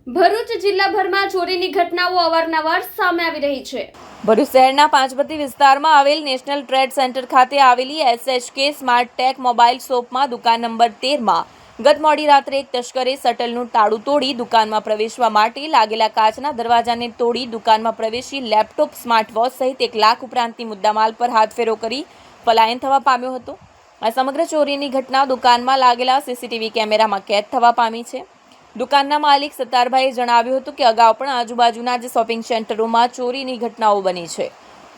ભરૂચ જિલ્લાભરમાં ચોરીની ઘટનાઓ અવારનવાર સામે આવી રહી છે। ભરૂચ શહેરના પાંચબત્તી વિસ્તારમાં આવેલ નેશનલ ટ્રેડ સેન્ટર ખાતે આવેલી SHK સ્માર્ટ ટેક મોબાઈલ શોપમાં દુકાન નંબર 13માં ગત મોડી રાત્રે એક તસ્કરે શટલનું તાળું તોડી દુકાનમાં પ્રવેશવા માટે લાગેલા કાચના દરવાજાને તોડી દુકાનમાં પ્રવેશી લેપટોપ, સ્માર્ટ વોચ સહિત 1 લાખ ઉપરાંતની મુદ્દામાલ પર હાથફેરો કરી પલાયન થવા પામ્યો હતો। આ સમગ્ર ચોરીની ઘટના દુકાનમાં લાગેલા CCTV કેમેરામાં કેદ થવા પામી છે। દુકાનના માલિક સત્તારભાઈએ જણાવ્યું હતું કે અગાઉ પણ આજુબાજુના જે શોપિંગ સેન્ટરોમાં ચોરીની ઘટનાઓ બની છે,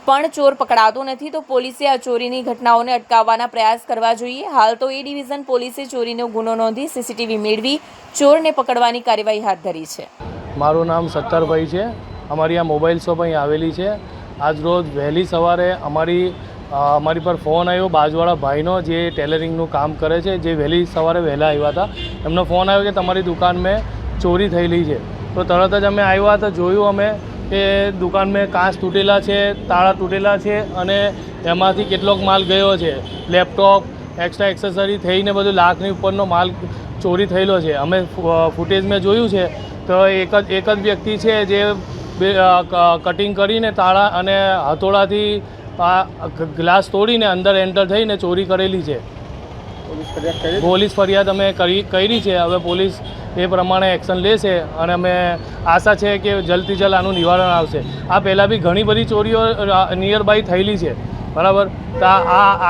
પણ ચોર પકડાતો નથી, તો પોલીસે આ ચોરીની ઘટનાઓને અટકાવવાના પ્રયાસ કરવા જોઈએ। હાલ તો A ડિવિઝન પોલીસે ચોરીનો ગુનો નોંધી CCTV મેળવી ચોરને પકડવાની કાર્યવાહી હાથ ધરી છે। મારું નામ સત્તારભાઈ છે। અમારી આ મોબાઈલ શોપ અહીં આવેલી છે। આજ રોજ વહેલી સવારે અમારી પર ફોન આવ્યો બાજુવાળા ભાઈનો, જે ટેલરિંગનું કામ કરે છે, જે વહેલી સવારે વહેલા આવ્યા હતા। એમનો ફોન આવ્યો કે તમારી દુકાનમાં ચોરી થયેલી છે। તો તરત જ અમે આવ્યા હતા, જોયું અમે કે દુકાનમાં કાચ તૂટેલા છે, તાળા તૂટેલા છે અને એમાંથી કેટલોક માલ ગયો છે। લેપટોપ, એક્સ્ટ્રા એક્સેસરી થઈને બધું લાખની ઉપરનો માલ ચોરી થયેલો છે। અમે ફૂટેજમાં જોયું છે તો એક જ વ્યક્તિ છે જે કટિંગ કરીને તાળા અને હથોડાથી ગ્લાસ તોડીને અંદર એન્ટર થઈને ચોરી કરેલી છે। પોલીસ ફરિયાદ અમે કરી છે। હવે પોલીસ એ પ્રમાણે એક્શન લેશે અને અમે આશા છે કે જલ્દથી જલ્દ આનું નિવારણ આવશે। આ પહેલાં બી ઘણી બધી ચોરીઓ નિયર બાય થયેલી છે, બરાબર। તો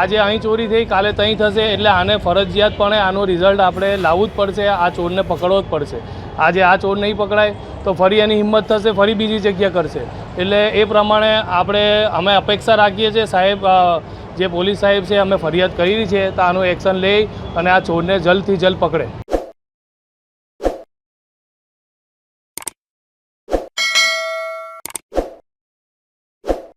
આજે અહીં ચોરી થઈ, કાલે ત્યાં થશે, એટલે આને ફરજિયાતપણે આનો રિઝલ્ટ આપણે લાવવું જ પડશે। આ ચોરને પકડવો જ પડશે। આજે આ ચોર નહીં પકડાય તો ફરી એની હિંમત થશે, ફરી બીજી જગ્યા કરશે। એટલે એ પ્રમાણે અમે અપેક્ષા રાખીએ છીએ સાહેબ, જે પોલીસ સાહેબ છે, અમે ફરિયાદ કરી છે તો આનું એક્શન લઈ અને આ ચોરને જલ્દથી જલ્દ પકડે।